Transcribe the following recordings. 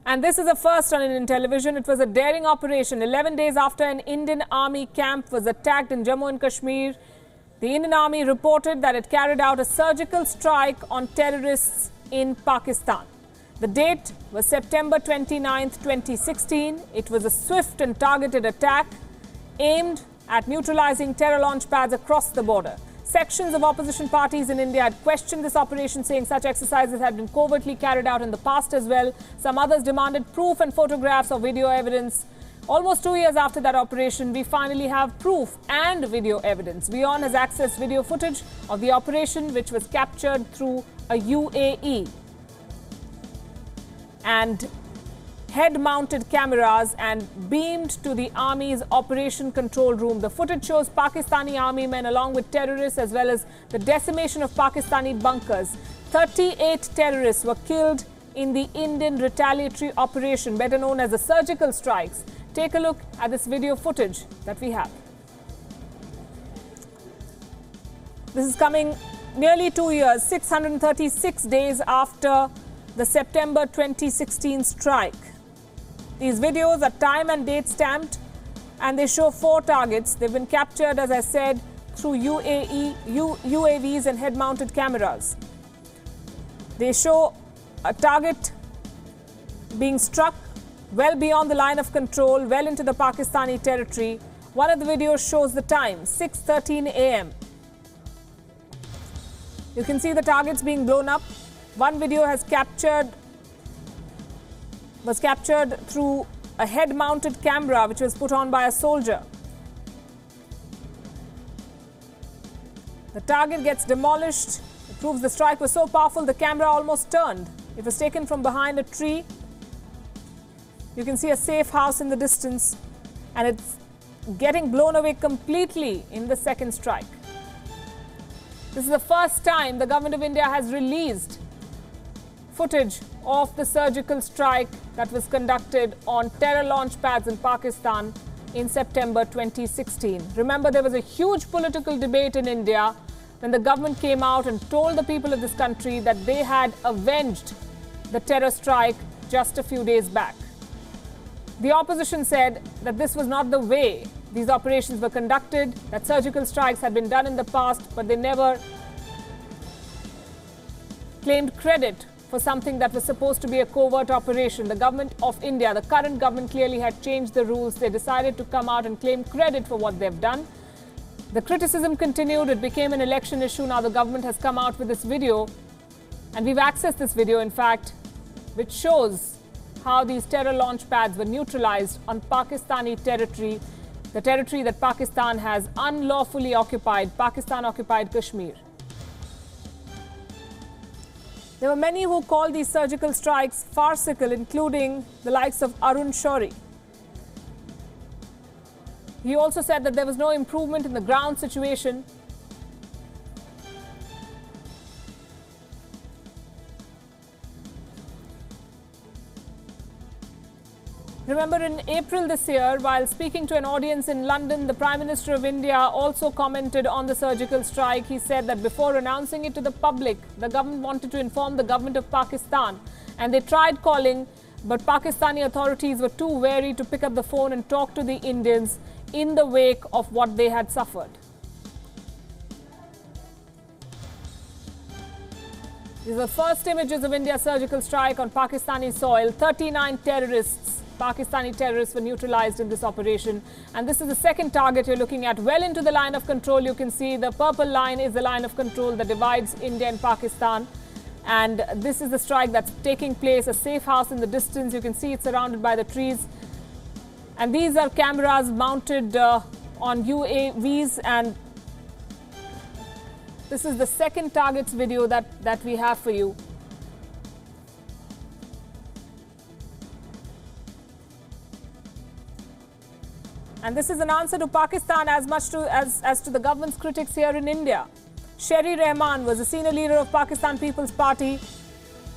And this is a first on Indian television. It was a daring operation 11 days after an Indian army camp was attacked in Jammu and Kashmir. The Indian army reported that it carried out a surgical strike on terrorists in Pakistan. The date was September 29, 2016. It was a swift and targeted attack aimed at neutralizing terror launch pads across the border. Sections of opposition parties in India had questioned this operation, saying such exercises had been covertly carried out in the past as well. Some others demanded proof and photographs or video evidence. Almost 2 years after that operation, we finally have proof and video evidence. WION has accessed video footage of the operation, which was captured through a UAE and head-mounted cameras and beamed to the Army's operation control room. The footage shows Pakistani army men along with terrorists as well as the decimation of Pakistani bunkers. 38 terrorists were killed in the Indian retaliatory operation, better known as the surgical strikes. Take a look at this video footage that we have. This is coming nearly 2 years, 636 days after the September 2016 strike. These videos are time and date stamped and they show 4 targets. They've been captured, as I said, through UAVs and head-mounted cameras. They show a target being struck well beyond the line of control, well into the Pakistani territory. One of the videos shows the time, 6:13 a.m. You can see the targets being blown up. One video was captured through a head-mounted camera which was put on by a soldier. The target gets demolished. It proves the strike was so powerful the camera almost turned. It was taken from behind a tree. You can see a safe house in the distance, and it's getting blown away completely in the second strike. This is the first time the government of India has released footage of the surgical strike that was conducted on terror launch pads in Pakistan in September 2016. Remember, there was a huge political debate in India when the government came out and told the people of this country that they had avenged the terror strike just a few days back. The opposition said that this was not the way these operations were conducted, that surgical strikes had been done in the past, but they never claimed credit for something that was supposed to be a covert operation. The government of India, the current government, clearly had changed the rules. They decided to come out and claim credit for what they've done. The criticism continued. It became an election issue. Now the government has come out with this video, and we've accessed this video, in fact, which shows how these terror launch pads were neutralized on Pakistani territory, the territory that Pakistan has unlawfully occupied, Pakistan-occupied Kashmir. There were many who called these surgical strikes farcical, including the likes of Arun Shourie. He also said that there was no improvement in the ground situation. Remember, in April this year, while speaking to an audience in London, the Prime Minister of India also commented on the surgical strike. He said that before announcing it to the public, the government wanted to inform the government of Pakistan, and they tried calling, but Pakistani authorities were too wary to pick up the phone and talk to the Indians in the wake of what they had suffered. These are the first images of India's surgical strike on Pakistani soil. 39 terrorists, Pakistani terrorists, were neutralized in this operation. And this is the second target you're looking at, well into the line of control. You can see the purple line is the line of control that divides India and Pakistan. And this is the strike that's taking place, a safe house in the distance. You can see it's surrounded by the trees. And these are cameras mounted on UAVs, and this is the second target's video that we have for you. And this is an answer to Pakistan as much as to the government's critics here in India. Sherry Rahman was a senior leader of Pakistan People's Party,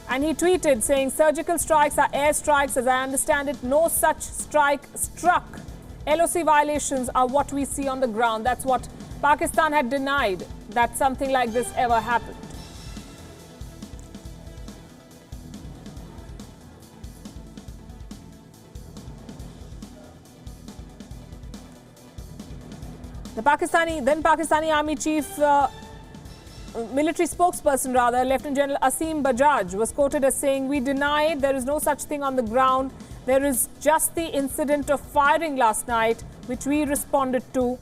and he tweeted saying, "Surgical strikes are airstrikes. As I understand it, no such strike struck. LOC violations are what we see on the ground." That's what Pakistan had denied, that something like this ever happened. The Pakistani Army Chief, military spokesperson rather, Lieutenant General Asim Bajaj was quoted as saying, "We deny there is no such thing on the ground. There is just the incident of firing last night, which we responded to."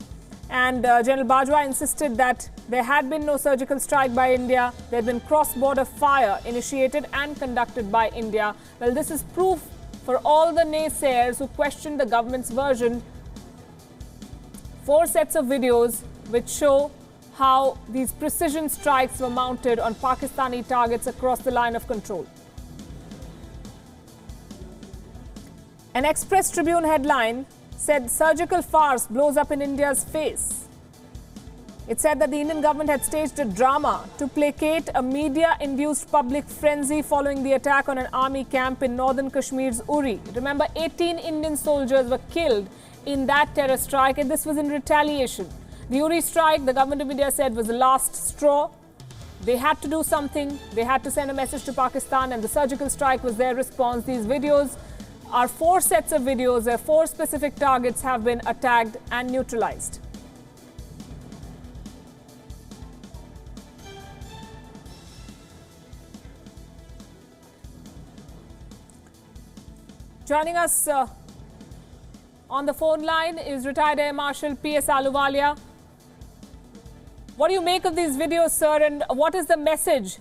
And General Bajwa insisted that there had been no surgical strike by India. There had been cross-border fire initiated and conducted by India. Well, this is proof for all the naysayers who questioned the government's version. 4 sets of videos which show how these precision strikes were mounted on Pakistani targets across the line of control. An Express Tribune headline said surgical farce blows up in India's face. It said that the Indian government had staged a drama to placate a media-induced public frenzy following the attack on an army camp in northern Kashmir's Uri. Remember, 18 Indian soldiers were killed in that terror strike, and this was in retaliation. The Uri strike, the government of India said, was the last straw. They had to do something. They had to send a message to Pakistan, and the surgical strike was their response. These videos are 4 sets of videos where 4 specific targets have been attacked and neutralized. Joining us on the phone line is retired Air Marshal P.S. Ahluwalia. What do you make of these videos, sir, and what is the message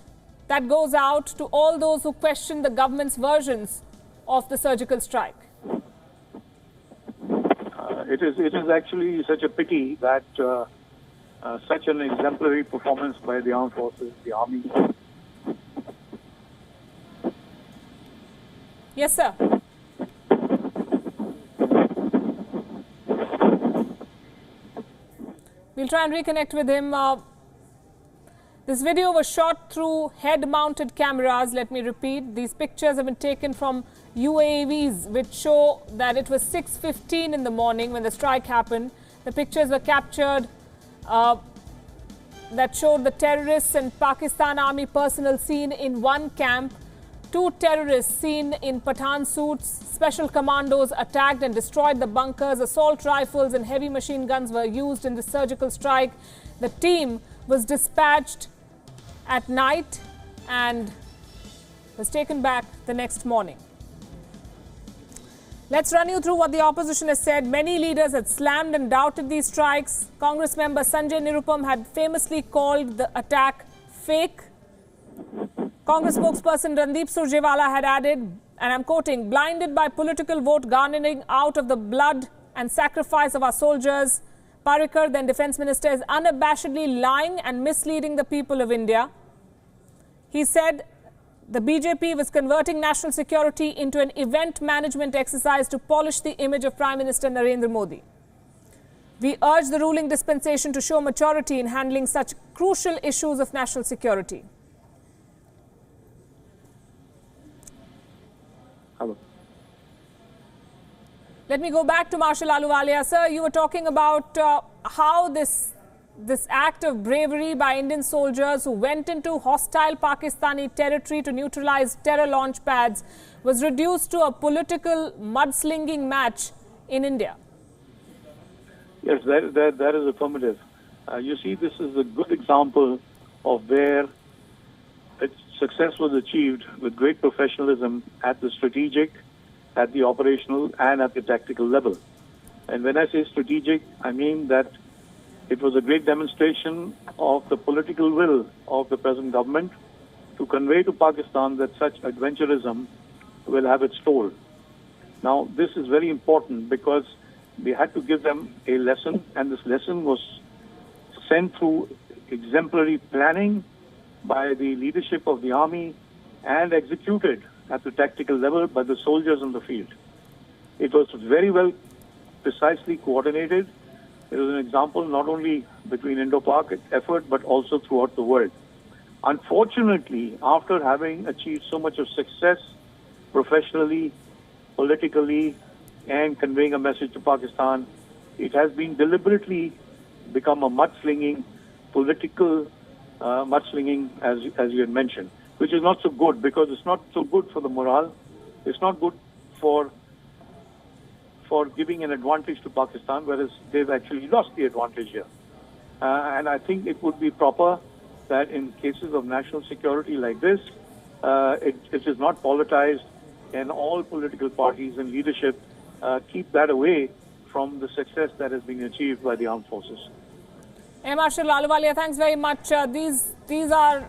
that goes out to all those who question the government's versions of the surgical strike? It is actually such a pity that such an exemplary performance by the armed forces, the army. Yes, sir. We'll try and reconnect with him. This video was shot through head-mounted cameras. Let me repeat. These pictures have been taken from UAVs, which show that it was 6:15 in the morning when the strike happened. The pictures were captured that showed the terrorists and Pakistan Army personnel seen in one camp. 2 terrorists seen in Pathan suits. Special commandos attacked and destroyed the bunkers. Assault rifles and heavy machine guns were used in the surgical strike. The team was dispatched at night and was taken back the next morning. Let's run you through what the opposition has said. Many leaders had slammed and doubted these strikes. Congress member Sanjay Nirupam had famously called the attack fake. Congress spokesperson Randeep Surjewala had added, and I'm quoting, "Blinded by political vote garnering out of the blood and sacrifice of our soldiers, Parrikar, then Defence Minister, is unabashedly lying and misleading the people of India." He said the BJP was converting national security into an event management exercise to polish the image of Prime Minister Narendra Modi. "We urge the ruling dispensation to show maturity in handling such crucial issues of national security." Hello. Let me go back to Marshal Ahluwalia. Sir, you were talking about how this act of bravery by Indian soldiers who went into hostile Pakistani territory to neutralize terror launch pads was reduced to a political mudslinging match in India. Yes, that is affirmative. You see, this is a good example of where success was achieved with great professionalism at the strategic, at the operational, and at the tactical level. And when I say strategic, I mean that it was a great demonstration of the political will of the present government to convey to Pakistan that such adventurism will have its toll. Now, this is very important because we had to give them a lesson, and this lesson was sent through exemplary planning by the leadership of the army and executed at the tactical level by the soldiers in the field. It was very well precisely coordinated. It was an example not only between Indo-Pak effort but also throughout the world. Unfortunately, after having achieved so much of success professionally, politically, and conveying a message to Pakistan, it has been deliberately become a mudslinging, political mudslinging, as you had mentioned, which is not so good because it's not so good for the morale. It's not good for for giving an advantage to Pakistan, whereas they've actually lost the advantage here. And I think it would be proper that in cases of national security like this, it is not politicized, and all political parties and leadership keep that away from the success that has been achieved by the armed forces. Air Marshal Ahluwalia, thanks very much. These are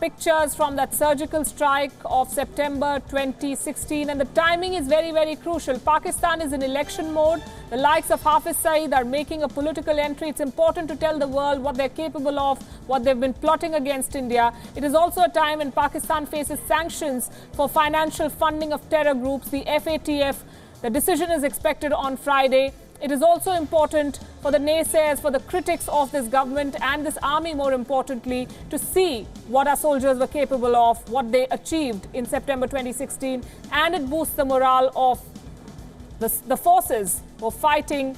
pictures from that surgical strike of September 2016, and the timing is very, very crucial. Pakistan is in election mode. The likes of Hafiz Saeed are making a political entry. It's important to tell the world what they're capable of, what they've been plotting against India. It is also a time when Pakistan faces sanctions for financial funding of terror groups, the FATF. The decision is expected on Friday. It is also important for the naysayers, for the critics of this government and this army, more importantly, to see what our soldiers were capable of, what they achieved in September 2016, and it boosts the morale of the forces who are fighting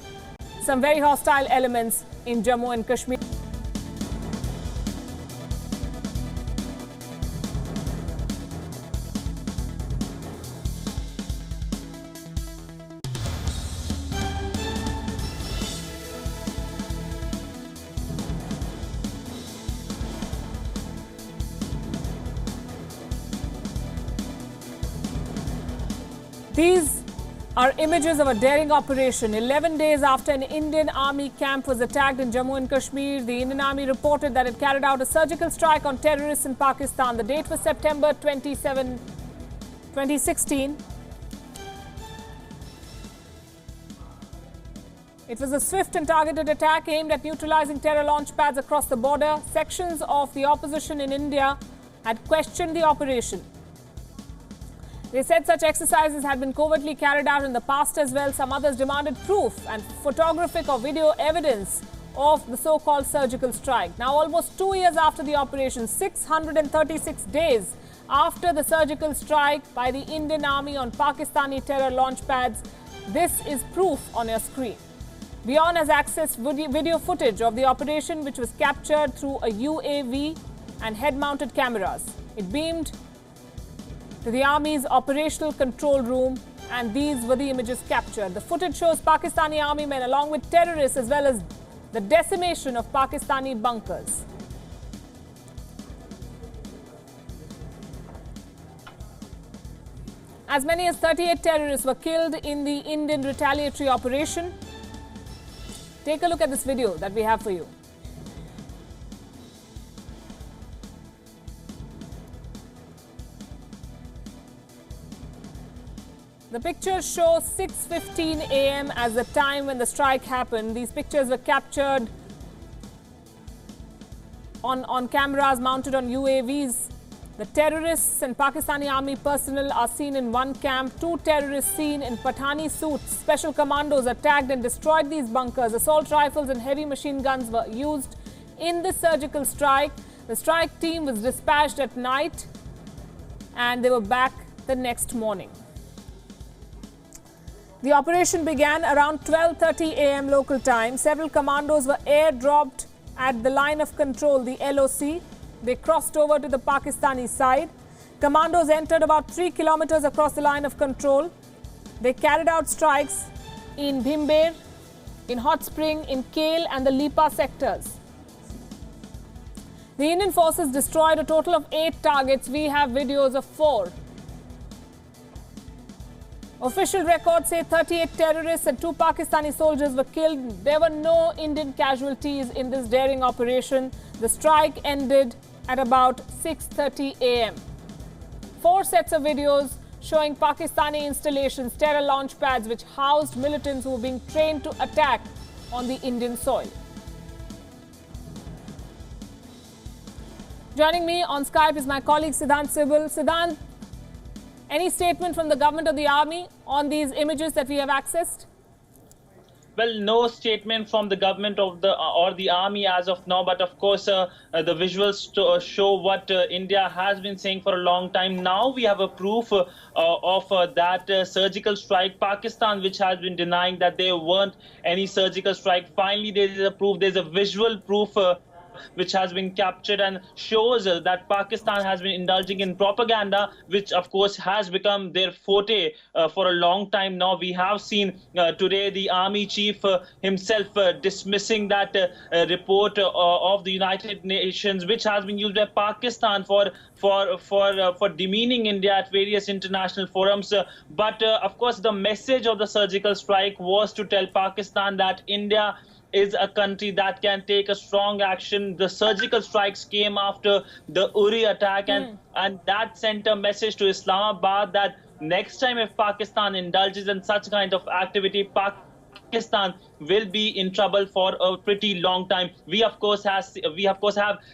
some very hostile elements in Jammu and Kashmir. These are images of a daring operation. 11 days after an Indian army camp was attacked in Jammu and Kashmir, the Indian army reported that it carried out a surgical strike on terrorists in Pakistan. The date was September 27, 2016. It was a swift and targeted attack aimed at neutralizing terror launch pads across the border. Sections of the opposition in India had questioned the operation. They said such exercises had been covertly carried out in the past as well. Some others demanded proof and photographic or video evidence of the so-called surgical strike. Now, almost 2 years after the operation, 636 days after the surgical strike by the Indian Army on Pakistani terror launch pads, this is proof on your screen. WION has accessed video footage of the operation, which was captured through a UAV and head-mounted cameras. It beamed to the Army's operational control room, and these were the images captured. The footage shows Pakistani army men along with terrorists, as well as the decimation of Pakistani bunkers. As many as 38 terrorists were killed in the Indian retaliatory operation. Take a look at this video that we have for you. The pictures show 6:15 a.m. as the time when the strike happened. These pictures were captured on cameras mounted on UAVs. The terrorists and Pakistani army personnel are seen in one camp. 2 terrorists seen in Pathani suits. Special commandos attacked and destroyed these bunkers. Assault rifles and heavy machine guns were used in the surgical strike. The strike team was dispatched at night and they were back the next morning. The operation began around 12:30 a.m. local time. Several commandos were airdropped at the line of control, the LOC. They crossed over to the Pakistani side. Commandos entered about 3 kilometers across the line of control. They carried out strikes in Bhimber, in Hot Spring, in Kale and the Lipa sectors. The Indian forces destroyed a total of 8 targets. We have videos of 4. Official records say 38 terrorists and 2 Pakistani soldiers were killed. There were no Indian casualties in this daring operation. The strike ended at about 6:30 a.m. 4 sets of videos showing Pakistani installations, terror launch pads, which housed militants who were being trained to attack on the Indian soil. Joining me on Skype is my colleague Siddhant Sibal. Siddhant, any statement from the government or the army on these images that we have accessed? Well, no statement from the government of the army as of now, but of course the visuals show what India has been saying for a long time. Now we have a proof of that surgical strike. Pakistan, which has been denying that there weren't any surgical strike, finally there is a proof. There's a visual proof which has been captured and shows that Pakistan has been indulging in propaganda, which of course has become their forte for a long time now. We have seen today the army chief himself dismissing that report of the United Nations, which has been used by Pakistan for demeaning India at various international forums. But of course, the message of the surgical strike was to tell Pakistan that India is a country that can take a strong action. The surgical strikes came after the Uri attack, and that sent a message to Islamabad that next time if Pakistan indulges in such kind of activity, Pakistan will be in trouble for a pretty long time. We of course have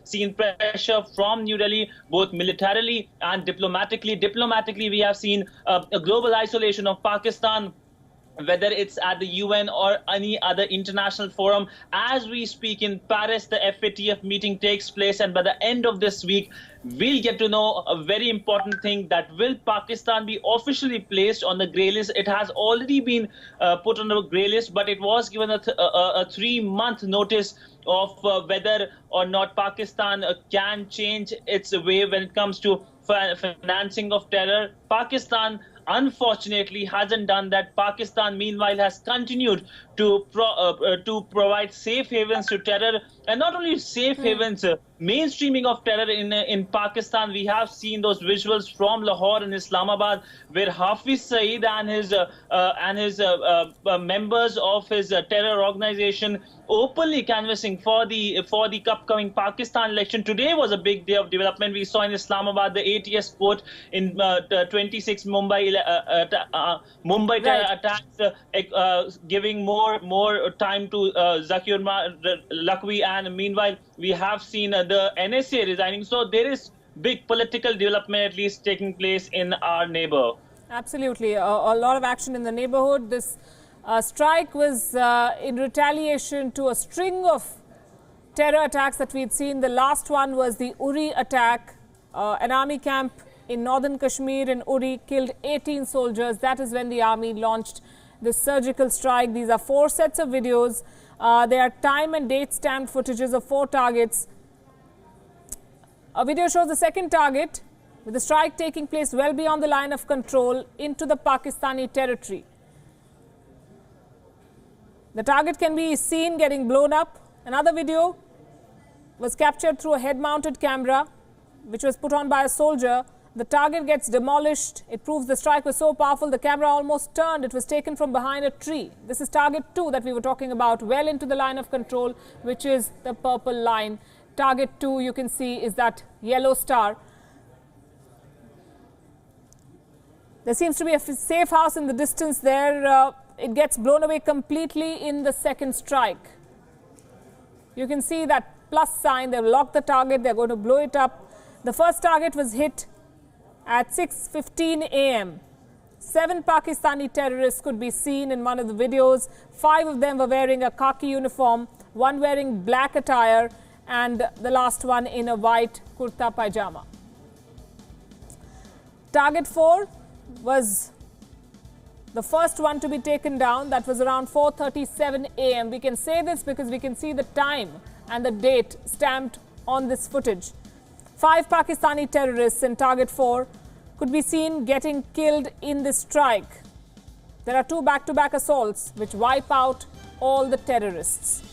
seen pressure from New Delhi, both militarily and diplomatically. Diplomatically, we have seen a global isolation of Pakistan, whether it's at the UN or any other international forum. As we speak in Paris, the FATF meeting takes place, and by the end of this week, we'll get to know a very important thing, that will Pakistan be officially placed on the grey list? It has already been put on the grey list, but it was given a 3-month notice of whether or not Pakistan can change its way when it comes to financing of terror. Pakistan unfortunately hasn't done that. Pakistan meanwhile has continued to provide safe havens to terror, and not only safe havens, mainstreaming of terror in Pakistan. We have seen those visuals from Lahore and Islamabad, where Hafiz Saeed and his members of his terror organization openly canvassing for the upcoming Pakistan election. Today was a big day of development. We saw in Islamabad the ATS port in 26 Mumbai terror attacks, giving more time to Zakir Lakhvi, and meanwhile we have seen the NSA resigning. So there is big political development at least taking place in our neighbor. Absolutely, a lot of action in the neighborhood. This strike was in retaliation to a string of terror attacks that we'd seen. The last one was the Uri attack. An army camp in northern Kashmir in Uri killed 18 soldiers. That is when the army launched this surgical strike. These are 4 sets of videos. They are time and date stamped footages of 4 targets. A video shows the second target, with the strike taking place well beyond the line of control into the Pakistani territory. The target can be seen getting blown up. Another video was captured through a head-mounted camera, which was put on by a soldier. The target gets demolished. It proves the strike was so powerful, the camera almost turned. It was taken from behind a tree. This is target 2 that we were talking about, well into the line of control, which is the purple line. Target 2, you can see, is that yellow star. There seems to be a safe house in the distance there. It gets blown away completely in the second strike. You can see that plus sign. They've locked the target. They're going to blow it up. The first target was hit at 6:15 a.m. 7 Pakistani terrorists could be seen in one of the videos. 5 of them were wearing a khaki uniform, 1 wearing black attire, and the last one in a white kurta pajama. Target 4 was the first one to be taken down. That was around 4:37 a.m. We can say this because we can see the time and the date stamped on this footage. 5 Pakistani terrorists in target 4 could be seen getting killed in this strike. There are 2 back-to-back assaults which wipe out all the terrorists.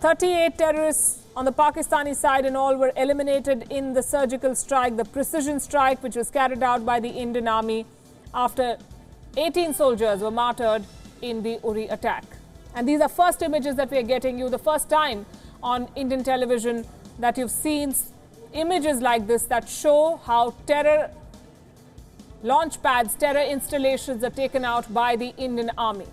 38 terrorists on the Pakistani side in all were eliminated in the surgical strike, the precision strike which was carried out by the Indian Army after 18 soldiers were martyred in the Uri attack. And these are first images that we are getting you, the first time on Indian television that you've seen images like this that show how terror launch pads, terror installations are taken out by the Indian Army.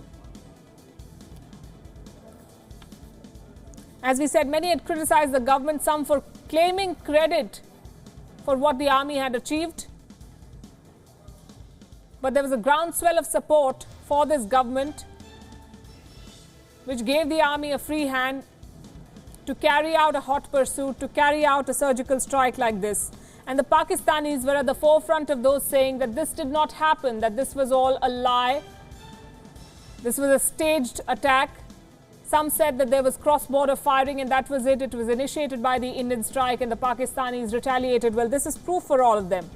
As we said, many had criticized the government, some for claiming credit for what the army had achieved. But there was a groundswell of support for this government, which gave the army a free hand to carry out a hot pursuit, to carry out a surgical strike like this. And the Pakistanis were at the forefront of those saying that this did not happen, that this was all a lie. This was a staged attack. Some said that there was cross-border firing and that was it. It was initiated by the Indian strike and the Pakistanis retaliated. Well, this is proof for all of them.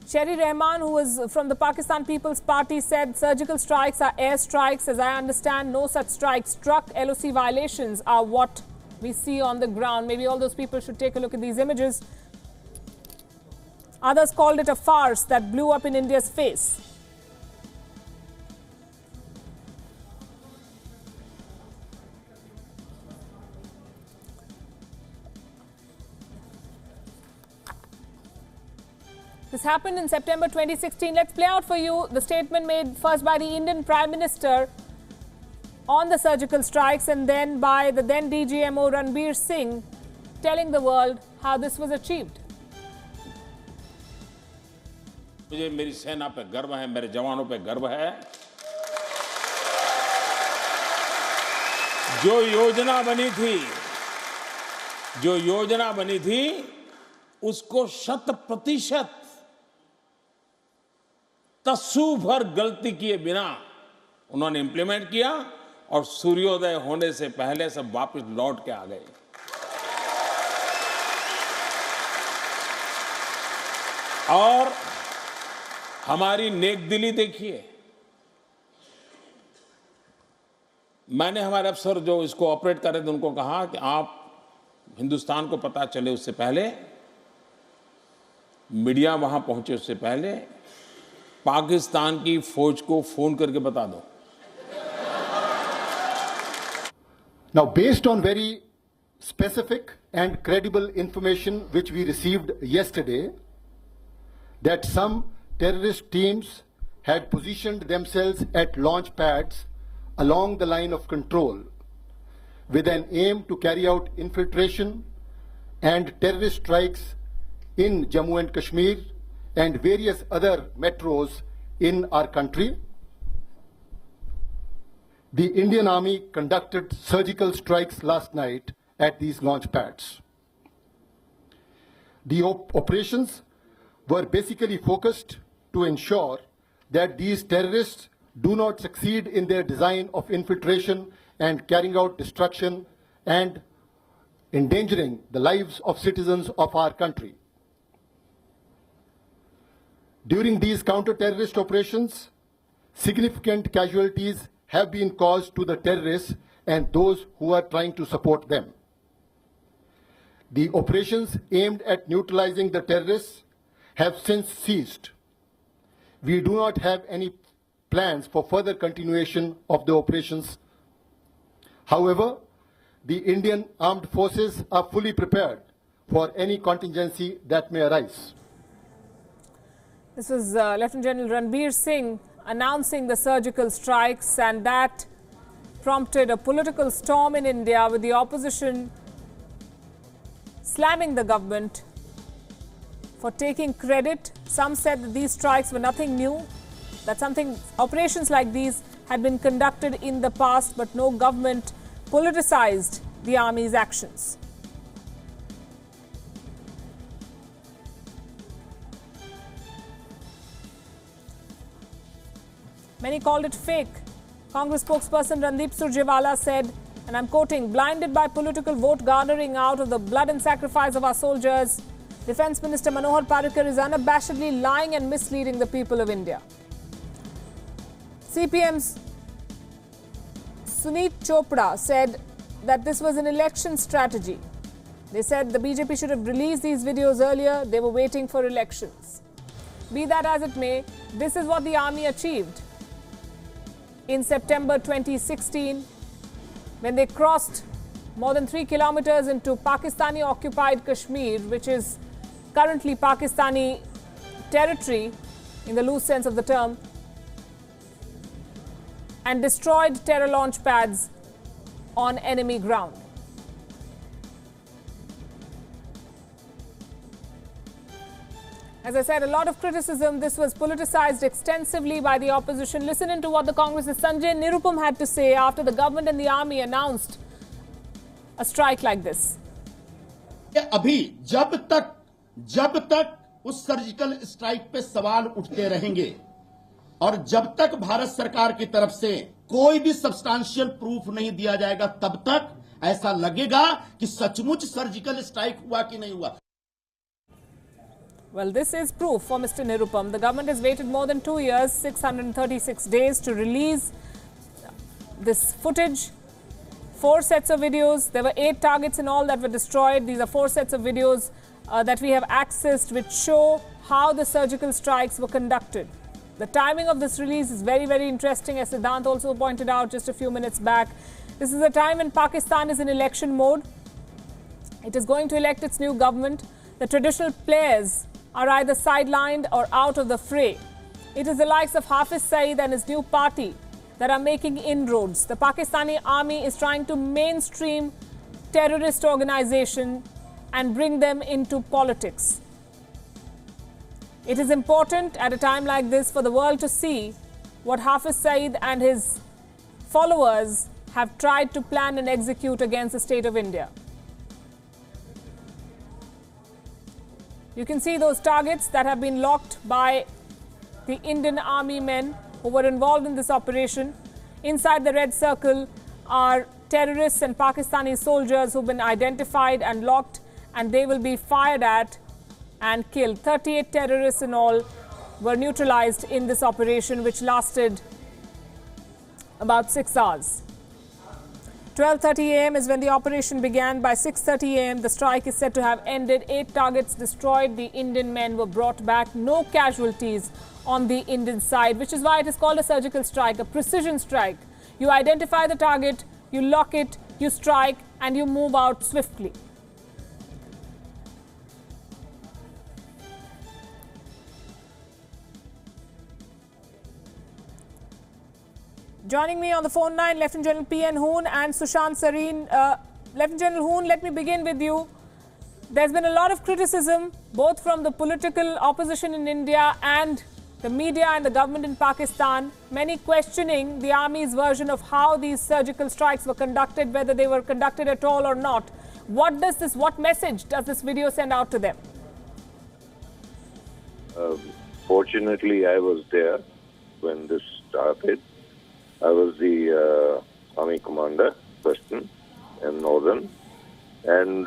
Sherry Rahman, who was from the Pakistan People's Party, said surgical strikes are air strikes. As I understand, no such strikes struck. LOC violations are what we see on the ground. Maybe all those people should take a look at these images. Others called it a farce that blew up in India's face. This happened in September 2016. Let's play out for you the statement made first by the Indian Prime Minister on the surgical strikes and then by the then DGMO Ranbir Singh telling the world how this was achieved. मुझे मेरी सेना पे गर्व है, मेरे जवानों पे गर्व है। जो योजना बनी थी उसको 100% तस्सु भर गलती किए बिना उन्होंने इंप्लीमेंट किया और सूर्योदय होने से पहले सब वापस लौट के आ गए। और हमारी नेकदिली देखिए। मैंने हमारे अफसर जो इसको ऑपरेट कर रहे थे उनको कहा कि आप हिंदुस्तान को पता चले उससे पहले, मीडिया वहां पहुंचे उससे पहले पाकिस्तान की फौज को फोन करके बता दो। Now, based on very specific and credible information which we received yesterday, that some terrorist teams had positioned themselves at launch pads along the line of control with an aim to carry out infiltration and terrorist strikes in Jammu and Kashmir and various other metros in our country. The Indian Army conducted surgical strikes last night at these launch pads. The operations were basically focused to ensure that these terrorists do not succeed in their design of infiltration and carrying out destruction and endangering the lives of citizens of our country. During these counter-terrorist operations, significant casualties have been caused to the terrorists and those who are trying to support them. The operations aimed at neutralizing the terrorists have since ceased. We do not have any plans for further continuation of the operations. However, the Indian armed forces are fully prepared for any contingency that may arise. This was Lieutenant General Ranbir Singh announcing the surgical strikes, and that prompted a political storm in India with the opposition slamming the government for taking credit. Some said that these strikes were nothing new, that operations like these had been conducted in the past, but no government politicized the army's actions. Many called it fake. Congress spokesperson Randeep Surjewala said, and I'm quoting, "Blinded by political vote garnering out of the blood and sacrifice of our soldiers, Defence Minister Manohar Parrikar is unabashedly lying and misleading the people of India." CPM's Suneet Chopra said that this was an election strategy. They said the BJP should have released these videos earlier. They were waiting for elections. Be that as it may, this is what the army achieved in September 2016 when they crossed more than 3 kilometers into Pakistani-occupied Kashmir, which is currently Pakistani territory in the loose sense of the term, and destroyed terror launch pads on enemy ground. As I said, a lot of criticism. This was politicized extensively by the opposition. Listen into what the Congress's Sanjay Nirupam had to say after the government and the army announced a strike like this. अभी जब तक उस surgical strike पे सवाल उठते रहेंगे और जब तक भारत सरकार की तरफ से कोई भी सब्सटेंशियल प्रूफ नहीं दिया जाएगा तब तक ऐसा लगेगा कि सचमुच सर्जिकल स्ट्राइक हुआ कि नहीं हुआ. Well, this is proof for Mr. Nirupam. The government has waited more than 2 years, 636 days to release this footage. 4 sets of videos. There were 8 targets in all that were destroyed. These are 4 sets of videos that we have accessed which show how the surgical strikes were conducted. The timing of this release is very, very interesting, as Siddhant also pointed out just a few minutes back. This is a time when Pakistan is in election mode. It is going to elect its new government. The traditional players are either sidelined or out of the fray. It is the likes of Hafiz Saeed and his new party that are making inroads. The Pakistani army is trying to mainstream terrorist organization and bring them into politics. It is important at a time like this for the world to see what Hafiz Saeed and his followers have tried to plan and execute against the state of India. You can see those targets that have been locked by the Indian army men who were involved in this operation. Inside the red circle are terrorists and Pakistani soldiers who've been identified and locked, and they will be fired at and killed. 38 terrorists in all were neutralized in this operation, which lasted about 6 hours. 12:30 a.m. is when the operation began. By 6:30 a.m., the strike is said to have ended. 8 targets destroyed. The Indian men were brought back. No casualties on the Indian side, which is why it is called a surgical strike, a precision strike. You identify the target, you lock it, you strike, and you move out swiftly. Joining me on the phone line, Lieutenant General P.N. Hoon and Sushant Sareen. Lieutenant General Hoon, let me begin with you. There's been a lot of criticism, both from the political opposition in India and the media and the government in Pakistan, many questioning the army's version of how these surgical strikes were conducted, whether they were conducted at all or not. What message does this video send out to them? Fortunately, I was there when this started. I was the army commander, Western and Northern, and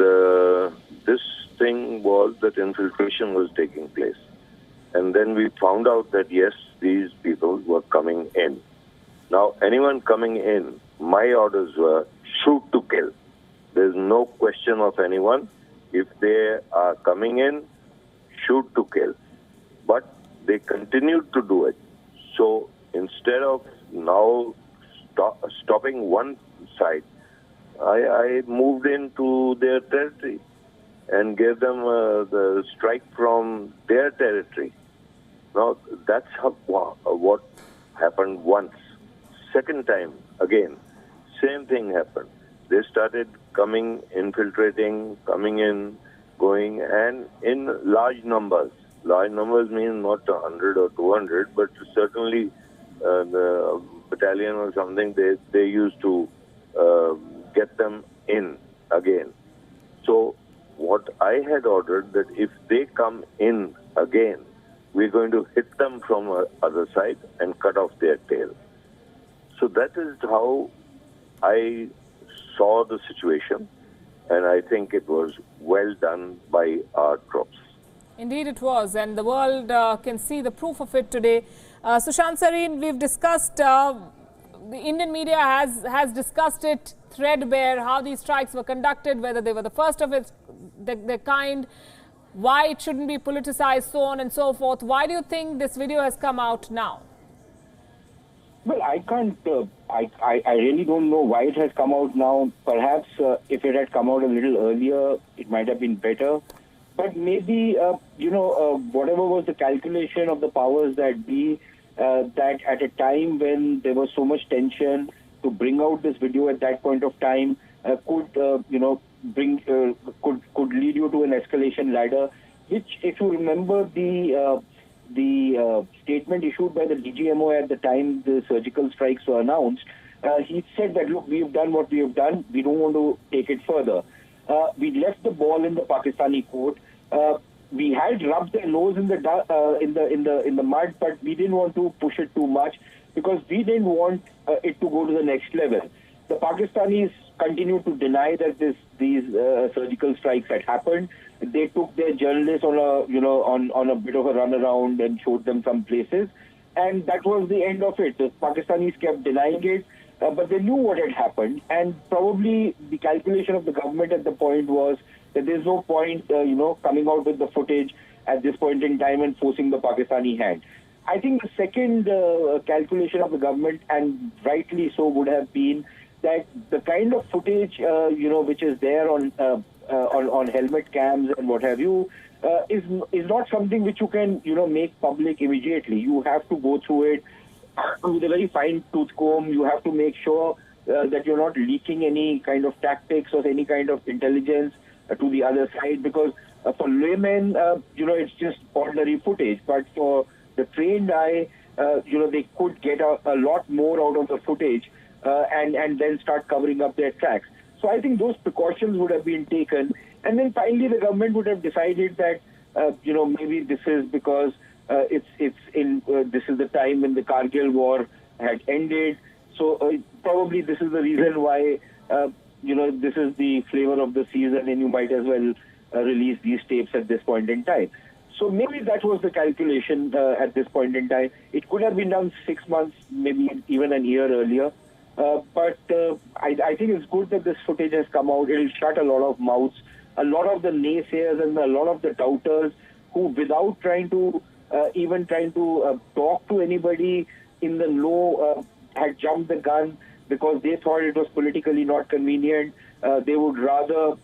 this thing was that infiltration was taking place. And then we found out that, yes, these people were coming in. Now, anyone coming in, my orders were shoot to kill. There's no question of anyone. If they are coming in, shoot to kill. But they continued to do it. So instead of now stopping one side, I moved into their territory and gave them the strike from their territory. Now, that's what happened once. Second time, again, same thing happened. They started coming, infiltrating, coming in, going, and in large numbers. Large numbers mean not 100 or 200, but certainly the battalion or something, they used to get them in again. So what I had ordered that if they come in again, we're going to hit them from the other side and cut off their tail. So that is how I saw the situation, and I think it was well done by our troops. Indeed it was, and the world can see the proof of it today. Sushant Sareen, we've discussed, the Indian media has discussed it threadbare, how these strikes were conducted, whether they were the first of their kind, why it shouldn't be politicized, so on and so forth. Why do you think this video has come out now? Well, I can't, I really don't know why it has come out now. Perhaps if it had come out a little earlier, it might have been better. But maybe, whatever was the calculation of the powers that be, that at a time when there was so much tension, to bring out this video at that point of time could lead you to an escalation ladder, which, if you remember the statement issued by the DGMO at the time the surgical strikes were announced, he said that, look, we have done what we have done, we don't want to take it further. We left the ball in the Pakistani court. We had rubbed their nose in the mud, but we didn't want to push it too much because we didn't want it to go to the next level. The Pakistanis continued to deny that these surgical strikes had happened. They took their journalists on a bit of a runaround and showed them some places, and that was the end of it. The Pakistanis kept denying it, but they knew what had happened, and probably the calculation of the government at the point was that there's no point, coming out with the footage at this point in time and forcing the Pakistani hand. I think the second calculation of the government, and rightly so, would have been that the kind of footage, which is there on helmet cams and what have you, is not something which you can, make public immediately. You have to go through it with a very fine tooth comb. You have to make sure that you're not leaking any kind of tactics or any kind of intelligence to the other side, because for laymen, it's just ordinary footage. But for the trained eye, they could get a lot more out of the footage and then start covering up their tracks. So I think those precautions would have been taken. And then finally the government would have decided that, maybe this is because this is the time when the Kargil war had ended. So probably this is the reason why, this is the flavor of the season and you might as well release these tapes at this point in time. So maybe that was the calculation at this point in time. It could have been done 6 months, maybe even a year earlier. But I think it's good that this footage has come out. It will shut a lot of mouths. A lot of the naysayers and a lot of the doubters who, without trying to talk to anybody in the know, had jumped the gun because they thought it was politically not convenient. They would rather,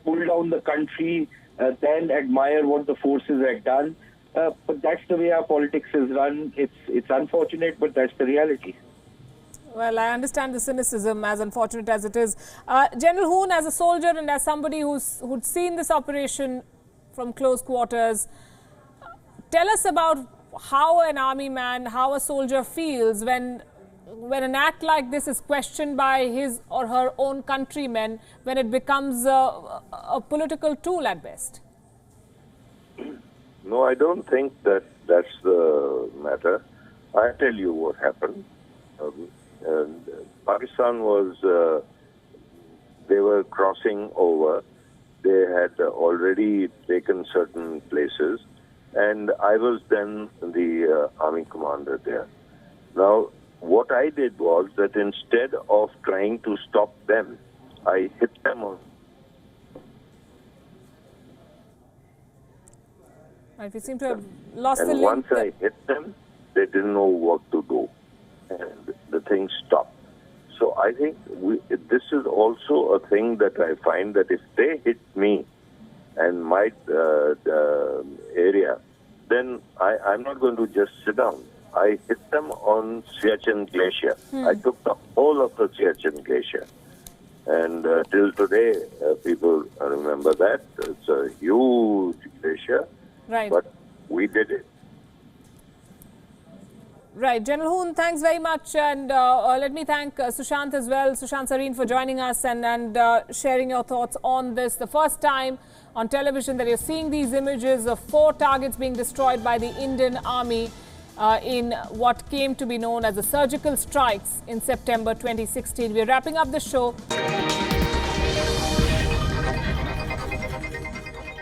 pull down the country than admire what the forces had done. But that's the way our politics is run. It's unfortunate, but that's the reality. Well, I understand the cynicism, as unfortunate as it is. General Hoon, as a soldier and as somebody who'd seen this operation from close quarters, tell us about how an army man, how a soldier feels when an act like this is questioned by his or her own countrymen, when it becomes a political tool at best. No, I don't think that's the matter. I'll tell you what happened. Pakistan was, they were crossing over. They had already taken certain places, and I was then the army commander there. Now, what I did was that instead of trying to stop them, I hit them on. We seem to have lost the link. And once I hit them, they didn't know what to do, and the thing stopped. So I think this is also a thing that I find that if they hit me and my area, then I'm not going to just sit down. I hit them on Siachen Glacier. I took the whole of the Siachen Glacier. And till today, people remember that. It's a huge glacier. Right. But we did it. Right. General Hoon, thanks very much. And let me thank Sushant as well, Sushant Sareen, for joining us and sharing your thoughts on this. The first time on television that you're seeing these images of 4 targets being destroyed by the Indian Army in what came to be known as the surgical strikes in September 2016. We're wrapping up the show.